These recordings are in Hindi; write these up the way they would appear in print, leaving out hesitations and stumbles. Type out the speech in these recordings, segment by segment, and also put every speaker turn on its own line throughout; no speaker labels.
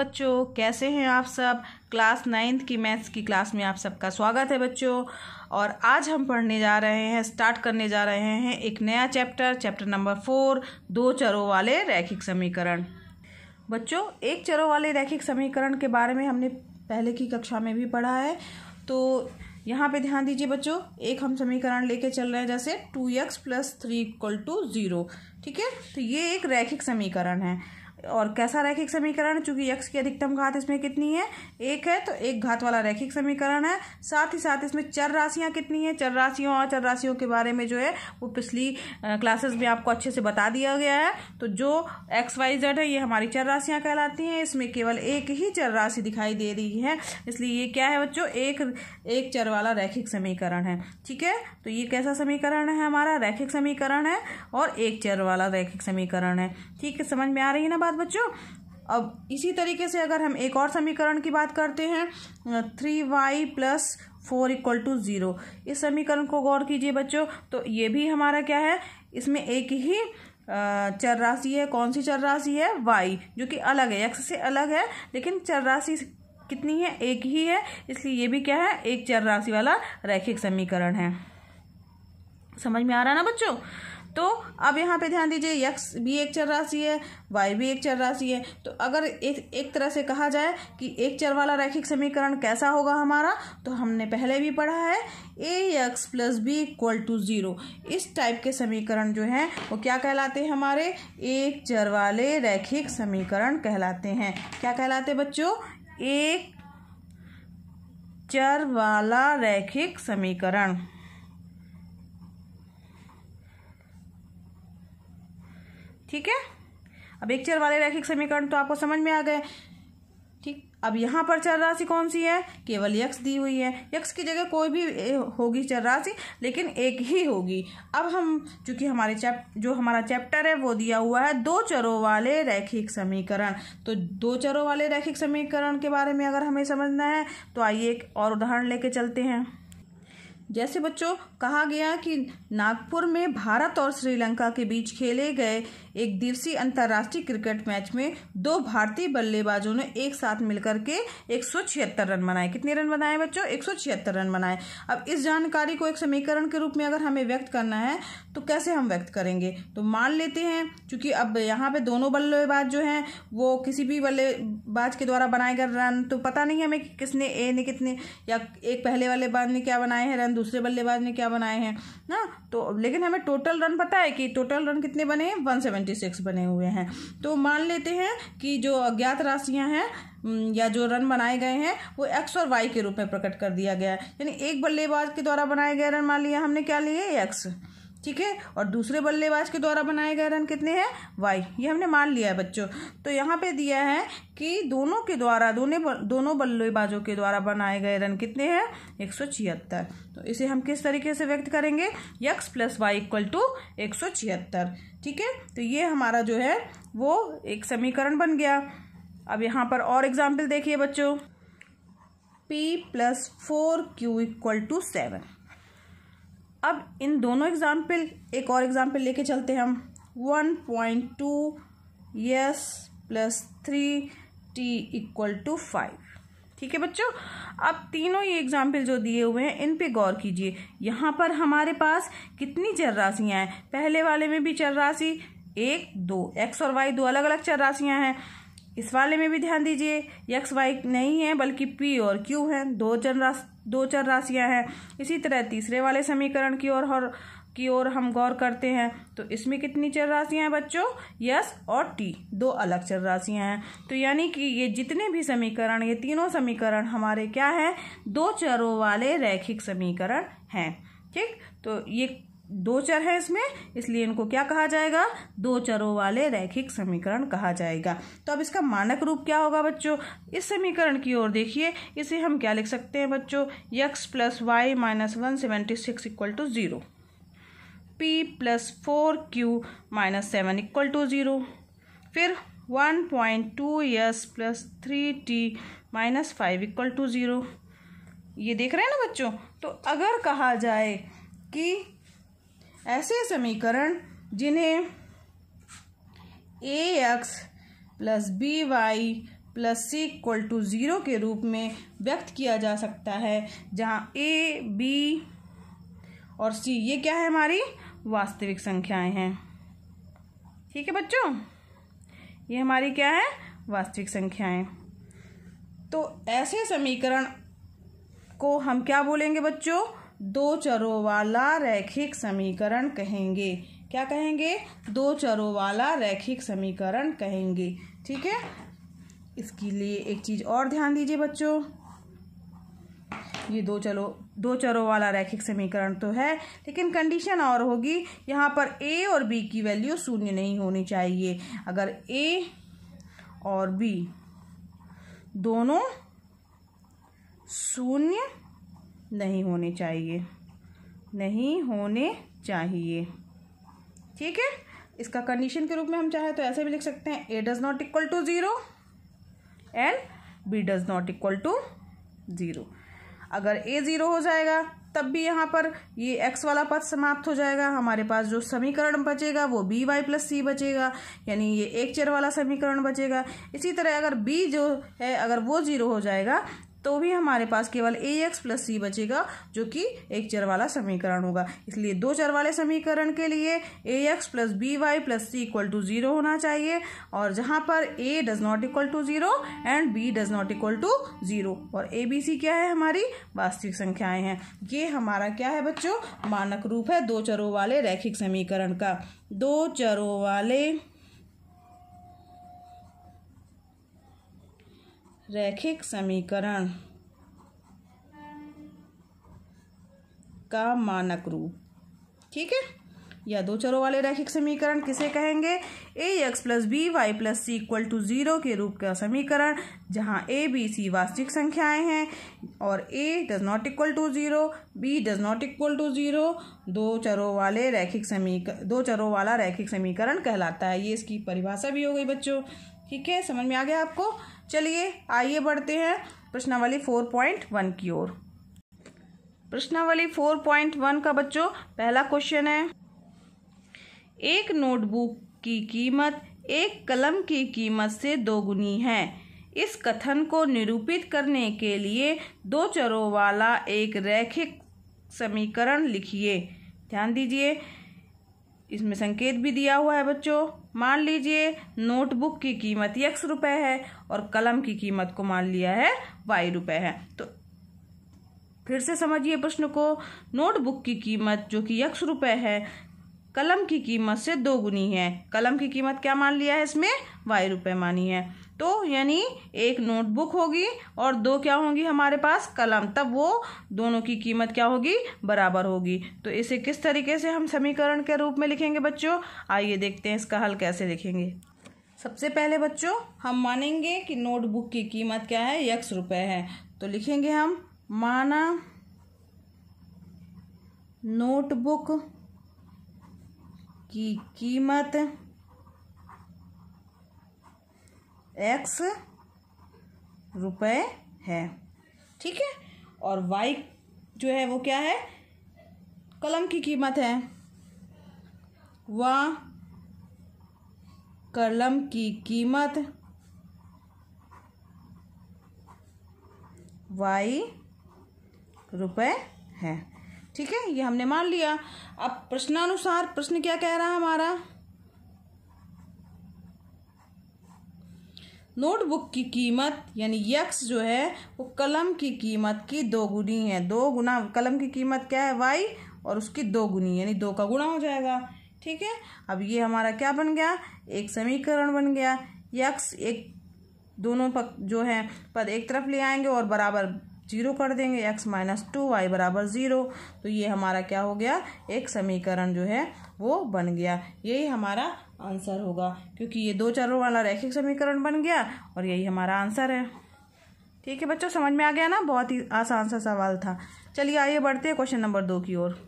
बच्चों, कैसे हैं आप सब। क्लास 9th की मैथ्स की क्लास में आप सबका स्वागत है बच्चों। और आज हम स्टार्ट करने जा रहे हैं एक नया चैप्टर नंबर 4, दो चरों वाले रैखिक समीकरण। बच्चों, एक चरों वाले रैखिक समीकरण के बारे में हमने पहले की कक्षा में भी पढ़ा है, तो यहाँ पे ध्यान दीजिए बच्चों। एक हम समीकरण लेके चल रहे हैं, जैसे 2x + 3 = 0। ठीक है, तो ये एक रैखिक समीकरण है। और कैसा रैखिक समीकरण है, चूंकि x की अधिकतम घात इसमें कितनी है, 1 है, तो एक घात वाला रैखिक समीकरण है। साथ ही साथ इसमें चर राशियां कितनी है, चर राशियों और चर राशियों के बारे में जो है वो पिछली क्लासेस में आपको अच्छे से बता दिया गया है। तो जो x y z है, ये हमारी चर राशियां कहलाती हैं। इसमें केवल एक ही चर राशि दिखाई दे रही है, इसलिए ये क्या है बच्चों, एक चर वाला रैखिक समीकरण है। ठीक है, तो ये कैसा समीकरण है, हमारा रैखिक समीकरण है और एक चर वाला रैखिक समीकरण है। ठीक है, समझ में आ रही है ना बात बच्चों। अब इसी तरीके से अगर हम एक और समीकरण की बात करते हैं, 3y + 4 = 0। इस समीकरण को गौर कीजिए बच्चों। तो ये भी हमारा क्या है, इसमें एक ही चर राशि है। कौन सी चर राशि है, y, जो कि अलग है, x से अलग है, लेकिन चर राशि कितनी है, एक ही है, इसलिए ये भी क्या है, एक चर राशि वाला रैखिक समीकरण है। समझ में आ रहा है ना बच्चों। तो अब यहाँ पे ध्यान दीजिए, x भी एक चर राशि है, y भी एक चर राशि है। तो अगर एक तरह से कहा जाए कि एक चर वाला रैखिक समीकरण कैसा होगा हमारा, तो हमने पहले भी पढ़ा है, ax + b = 0। इस टाइप के समीकरण जो हैं वो क्या कहलाते हैं, हमारे एक चर वाले रैखिक समीकरण कहलाते हैं। क्या कहलाते हैं बच्चों, एक चर वाला रैखिक समीकरण। ठीक है, अब एक चर वाले रैखिक समीकरण तो आपको समझ में आ गए। ठीक, अब यहाँ पर चर राशि कौन सी है, केवल x दी हुई है। x की जगह कोई भी होगी चर राशि, लेकिन एक ही होगी। अब हम चूंकि हमारा चैप्टर है वो दिया हुआ है दो चरों वाले रैखिक समीकरण, तो दो चरों वाले रैखिक समीकरण के बारे में अगर हमें समझना है तो आइए एक और उदाहरण लेके चलते हैं। जैसे बच्चों कहा गया कि नागपुर में भारत और श्रीलंका के बीच खेले गए एक दिवसीय अंतर्राष्ट्रीय क्रिकेट मैच में दो भारतीय बल्लेबाजों ने एक साथ मिलकर के 176 रन बनाए। कितने रन बनाए बच्चों, 176 रन बनाए। अब इस जानकारी को एक समीकरण के रूप में अगर हमें व्यक्त करना है तो कैसे हम व्यक्त करेंगे, तो मान लेते हैं क्योंकि अब यहाँ पे दोनों बल्लेबाज जो हैं वो किसी भी बल्लेबाज के द्वारा बनाए गए रन तो पता नहीं हमें कि किसने, ए ने कितने, या एक पहले वालेबाज ने क्या बनाए हैं रन, दूसरे बल्लेबाज ने क्या बनाए हैं ना। तो लेकिन हमें टोटल रन पता है कि टोटल रन कितने बने हैं, 176 बने हुए हैं। तो मान लेते हैं कि जो अज्ञात राशियां हैं या जो रन बनाए गए हैं वो x और y के रूप में प्रकट कर दिया गया है। यानी एक बल्लेबाज के द्वारा बनाए गए रन मान लिया हमने क्या लिए, x, ठीक है, और दूसरे बल्लेबाज के द्वारा बनाए गए रन कितने हैं, y, ये हमने मान लिया है बच्चों। तो यहाँ पे दिया है कि दोनों बल्लेबाजों के द्वारा बनाए गए रन कितने हैं, 176। तो इसे हम किस तरीके से व्यक्त करेंगे, x + y = 176। ठीक है, तो ये हमारा जो है वो एक समीकरण बन गया। अब यहाँ पर और एग्जाम्पल देखिए बच्चों, p + 4q = 7। अब इन दोनों एग्जाम्पल, एक और एग्जाम्पल लेके चलते हैं हम, 1.2s + 3t = 5। ठीक है बच्चों, अब तीनों ये एग्जाम्पल जो दिए हुए हैं इन पे गौर कीजिए। यहाँ पर हमारे पास कितनी चर राशियाँ हैं, पहले वाले में भी चर राशि 1, 2, x और y दो अलग अलग चर राशियाँ हैं। इस वाले में भी ध्यान दीजिए, x y नहीं है बल्कि p और q हैं, दो चर राशियां हैं। इसी तरह तीसरे वाले समीकरण की ओर हम गौर करते हैं, तो इसमें कितनी चर राशियां हैं बच्चों, s और t, दो अलग चर राशियां हैं। तो यानी कि ये जितने भी समीकरण, ये तीनों समीकरण हमारे क्या है, दो चरों वाले रैखिक समीकरण हैं। ठीक, तो ये दो चर है इसमें, इसलिए इनको क्या कहा जाएगा, दो चरों वाले रैखिक समीकरण कहा जाएगा। तो अब इसका मानक रूप क्या होगा बच्चों, इस समीकरण की ओर देखिए, इसे हम क्या लिख सकते हैं बच्चों, x + y - 176 = 0, p + 4q - 7 = 0, फिर 1.2s + 3t - 5 = 0। ये देख रहे हैं ना बच्चों। तो अगर कहा जाए कि ऐसे समीकरण जिन्हें ax + by plus c equal to 0 के रूप में व्यक्त किया जा सकता है, जहाँ ए, बी और सी ये क्या है, हमारी वास्तविक संख्याएं हैं। ठीक है बच्चों, ये हमारी क्या है, वास्तविक संख्याएं। तो ऐसे समीकरण को हम क्या बोलेंगे बच्चों, दो चरों वाला रैखिक समीकरण कहेंगे। क्या कहेंगे, दो चरों वाला रैखिक समीकरण कहेंगे। ठीक है, इसके लिए एक चीज और ध्यान दीजिए बच्चों, ये दो चरों वाला रैखिक समीकरण तो है, लेकिन कंडीशन और होगी, यहाँ पर ए और बी की वैल्यू शून्य नहीं होनी चाहिए। अगर ए और बी दोनों शून्य नहीं होने चाहिए, नहीं होने चाहिए। ठीक है, इसका कंडीशन के रूप में हम चाहे तो ऐसे भी लिख सकते हैं, a does not equal to 0 and b does not equal to 0। अगर ए 0 हो जाएगा तब भी यहाँ पर ये x वाला पद समाप्त हो जाएगा, हमारे पास जो समीकरण बचेगा वो बी वाई प्लस सी बचेगा, यानी ये एक चर वाला समीकरण बचेगा। इसी तरह अगर b जो है अगर वो 0 हो जाएगा तो भी हमारे पास केवल ax प्लस सी बचेगा, जो कि एक चर वाला समीकरण होगा। इसलिए दो चर वाले समीकरण के लिए ax plus b y plus c equal to 0 होना चाहिए, और जहाँ पर a does not equal to 0 and b does not equal to 0, और a b c क्या है, हमारी वास्तविक संख्याएं हैं। ये हमारा क्या है बच्चों, मानक रूप है दो चरों वाले रैखिक समीकरण का। दो चरों वाले रैखिक समीकरण का मानक रूप। ठीक है, या दो चरों वाले रैखिक समीकरण किसे कहेंगे, ax plus b y plus c equal to 0 के रूप का समीकरण, जहां a b c वास्तविक संख्याएं हैं और a does not equal to 0, b does not equal to 0, दो चरों वाला रैखिक समीकरण कहलाता है। ये इसकी परिभाषा भी हो गई बच्चों। ठीक है, समझ में आ गया आपको। चलिए आइए बढ़ते हैं प्रश्नावली 4.1 की ओर। प्रश्नावली 4.1 का बच्चों पहला क्वेश्चन है, एक नोटबुक की कीमत एक कलम की कीमत से दोगुनी है। इस कथन को निरूपित करने के लिए दो चरों वाला एक रैखिक समीकरण लिखिए। ध्यान दीजिए, इसमें संकेत भी दिया हुआ है बच्चों। मान लीजिए नोटबुक की कीमत x रुपए है और कलम की कीमत को मान लिया है y रुपए है। तो फिर से समझिए प्रश्न को, नोटबुक की कीमत जो कि x रुपए है कलम की कीमत से दोगुनी है। कलम की कीमत क्या मान लिया है, इसमें y रुपए मानी है। तो यानी एक नोटबुक होगी और दो क्या होंगी हमारे पास, कलम, तब वो दोनों की कीमत क्या होगी, बराबर होगी। तो इसे किस तरीके से हम समीकरण के रूप में लिखेंगे बच्चों, आइए देखते हैं इसका हल कैसे लिखेंगे। सबसे पहले बच्चों हम मानेंगे कि नोटबुक की कीमत क्या है, x रुपए है। तो लिखेंगे हम, माना नोटबुक की कीमत x रुपए है। ठीक है, और y जो है वो क्या है, कलम की कीमत है, वह कलम की कीमत y रुपए है। ठीक है, ये हमने मान लिया। अब प्रश्नानुसार प्रश्न क्या कह रहा है हमारा, नोटबुक की कीमत यानी x जो है वो कलम की कीमत की दोगुनी है। दो गुना कलम की कीमत क्या है, y, और उसकी दोगुनी यानी 2 का गुणा हो जाएगा। ठीक है, अब ये हमारा क्या बन गया, एक समीकरण बन गया। x एक दोनों पद जो है पद एक तरफ ले आएंगे और बराबर 0 कर देंगे, x माइनस 2y बराबर 0। तो ये हमारा क्या हो गया, एक समीकरण जो है वो बन गया। यही हमारा आंसर होगा, क्योंकि ये दो चरों वाला रैखिक समीकरण बन गया और यही हमारा आंसर है। ठीक है बच्चों, समझ में आ गया ना, बहुत ही आसान सा सवाल था। चलिए आइए बढ़ते हैं क्वेश्चन नंबर 2 की ओर।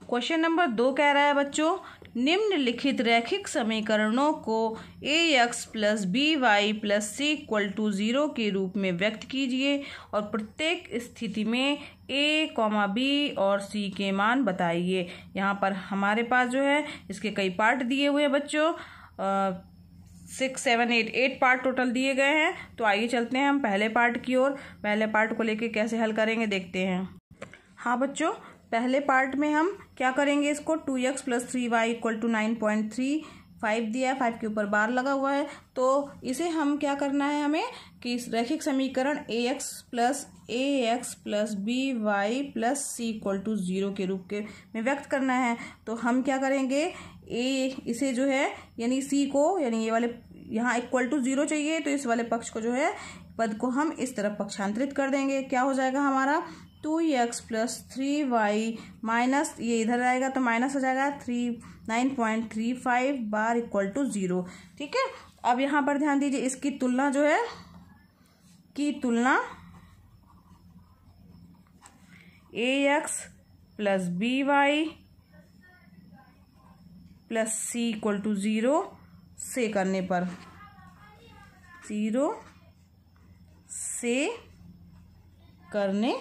क्वेश्चन नंबर 2 कह रहा है बच्चों, निम्नलिखित रैखिक समीकरणों को ax plus b y plus c equal to 0 के रूप में व्यक्त कीजिए और प्रत्येक स्थिति में a, b और c के मान बताइए। यहाँ पर हमारे पास जो है इसके कई पार्ट दिए हुए हैं बच्चों। 6, 7, 8 पार्ट टोटल दिए गए हैं। तो आइए चलते हैं हम पहले पार्ट की ओर। पहले पार्ट को लेके कैसे हल करेंगे देखते हैं। हाँ बच्चों, पहले पार्ट में हम क्या करेंगे, इसको 2x + 3y = 9.35 दिया है, 5 के ऊपर बार लगा हुआ है। तो इसे हम क्या करना है हमें कि इस रैखिक समीकरण ax + by + c = 0 के रूप में व्यक्त करना है। तो हम क्या करेंगे, इसे जो है यानी c को, यानी ये वाले यहाँ =0 चाहिए, तो इस वाले पक्ष को जो है पद को हम इस तरफ पक्षांतरित कर देंगे। क्या हो जाएगा हमारा 2x + 3y माइनस, ये इधर आएगा तो माइनस हो जाएगा 9.35 बार = 0। ठीक है, अब यहाँ पर ध्यान दीजिए, इसकी तुलना जो है ax + by + c = 0 से करने पर, 0 से करने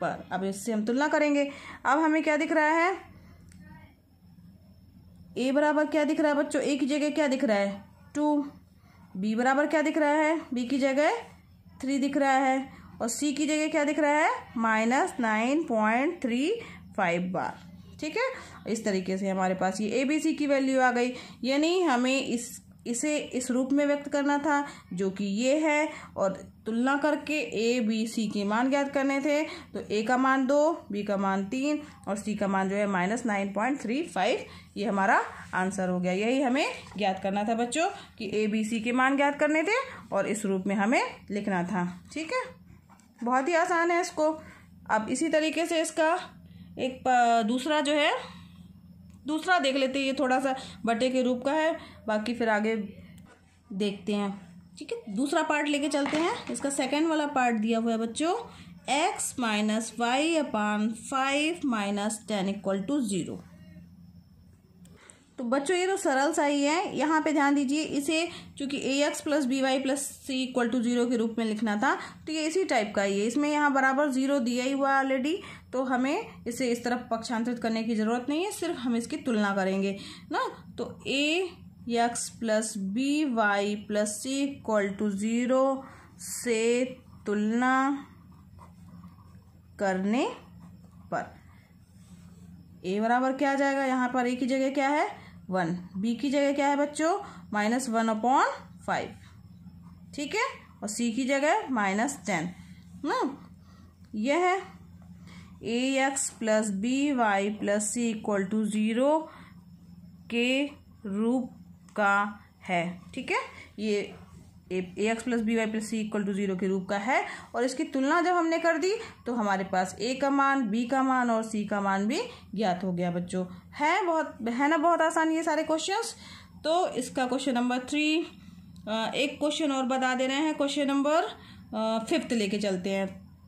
पर, अब इससे हम तुलना करेंगे। अब हमें क्या दिख रहा है, a बराबर क्या दिख रहा है बच्चों, a की जगह क्या दिख रहा है 2, b बराबर क्या दिख रहा है, b की जगह 3 दिख रहा है, और c की जगह क्या दिख रहा है -9.35 बार। ठीक है, इस तरीके से हमारे पास ये ABC की वैल्यू आ गई। यानी हमें इसे इस रूप में व्यक्त करना था जो कि ये है, और तुलना करके ABC के मान ज्ञात करने थे। तो A का मान 2, B का मान 3 और C का मान जो है -9.35, ये हमारा आंसर हो गया। यही हमें ज्ञात करना था बच्चों कि ABC के मान ज्ञात करने थे और इस रूप में हमें लिखना था। ठीक है, बहुत ही आसान है इसको। अब इसी तरीके से इसका एक दूसरा जो है, दूसरा देख लेते हैं। ये थोड़ा सा बटे के रूप का है, बाकी फिर आगे देखते हैं। ठीक है, दूसरा पार्ट लेके चलते हैं। इसका सेकंड वाला पार्ट दिया हुआ है बच्चों, x - y/5 - 10 = 0। तो बच्चों ये तो सरल सा ही है। यहाँ पे ध्यान दीजिए, इसे चूंकि ax + by + c = 0 के रूप में लिखना था, तो ये इसी टाइप का ही है। इसमें यहाँ बराबर 0 दिया ही हुआ ऑलरेडी, तो हमें इसे इस तरफ पक्षांतरित करने की ज़रूरत नहीं है, सिर्फ हम इसकी तुलना करेंगे ना। तो ax + by + c = 0 से तुलना करने पर a बराबर क्या आ जाएगा, यहाँ पर a की जगह क्या है 1, b की जगह क्या है बच्चों -1/5, ठीक है, और c की जगह -10 ना। यह है ax + by + c = 0 के रूप का है। ठीक है, ये ax + by + c = 0 के रूप का है, और इसकी तुलना जब हमने कर दी तो हमारे पास a का मान, b का मान और c का मान भी ज्ञात हो गया बच्चों। है ना बहुत आसान ये सारे क्वेश्चंस। तो इसका क्वेश्चन नंबर 3, एक क्वेश्चन और बता दे रहे हैं, क्वेश्चन नंबर 5 लेके चलते हैं।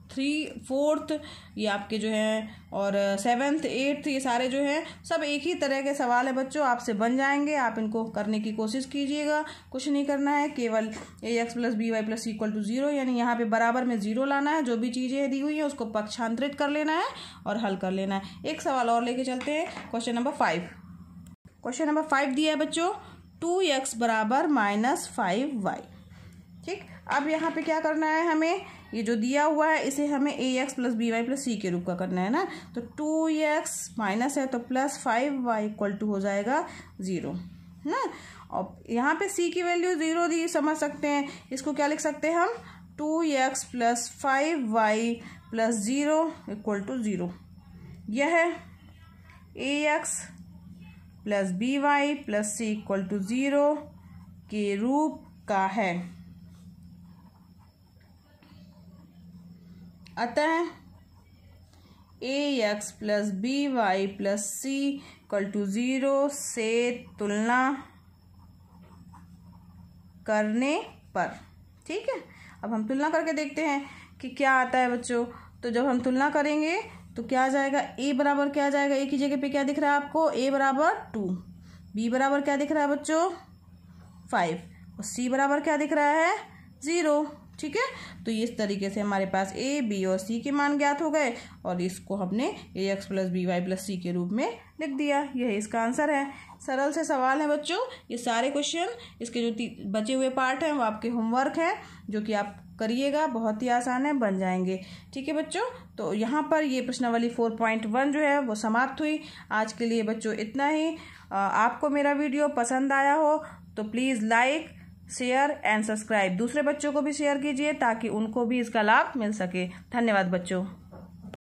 3, 4 ये आपके जो हैं, और 7, 8 ये सारे जो हैं सब एक ही तरह के सवाल है बच्चों, आपसे बन जाएंगे। आप इनको करने की कोशिश कीजिएगा, कुछ नहीं करना है, केवल ax + by + c = 0, यानी यहाँ पे बराबर में 0 लाना है। जो भी चीज़ें दी हुई हैं उसको पक्षांतरित कर लेना है और हल कर लेना है। एक सवाल और लेके चलते हैं, क्वेश्चन नंबर 5। क्वेश्चन नंबर 5 दिया है बच्चों, 2x = -5y। ठीक, अब यहाँ पे क्या करना है हमें, ये जो दिया हुआ है इसे हमें ax + by + c के रूप का करना है ना। तो 2x माइनस है तो +5y = हो जाएगा 0 ना। और यहाँ पे c की वैल्यू 0 दी, समझ सकते हैं। इसको क्या लिख सकते हैं हम, 2x + 5y + 0 = 0। यह है ax + by + c = 0 के रूप का है। अतः ax + by + c = 0 से तुलना करने पर। ठीक है, अब हम तुलना करके देखते हैं कि क्या आता है बच्चों। तो जब हम तुलना करेंगे तो क्या आ जाएगा, a बराबर क्या आ जाएगा, a की जगह पे क्या दिख रहा है आपको, a बराबर 2, b बराबर क्या दिख रहा है बच्चों 5, और c बराबर क्या दिख रहा है 0। ठीक है। तो इस तरीके से हमारे पास ए, बी और सी के मान ज्ञात हो गए और इसको हमने ax plus b y plus c के रूप में लिख दिया। यही इसका आंसर है। सरल से सवाल है बच्चों। ये सारे क्वेश्चन, इसके जो बचे हुए पार्ट हैं वो आपके होमवर्क हैं, जो कि आप करिएगा, बहुत ही आसान है, बन जाएंगे। ठीक है बच्चों। तो यहाँ पर ये प्रश्नावली 4.1 जो है वो समाप्त हुई। आज के लिए बच्चों इतना ही। आपको मेरा वीडियो पसंद आया हो तो please like, share and subscribe. दूसरे बच्चों को भी शेयर कीजिए ताकि उनको भी इसका लाभ मिल सके। धन्यवाद बच्चों।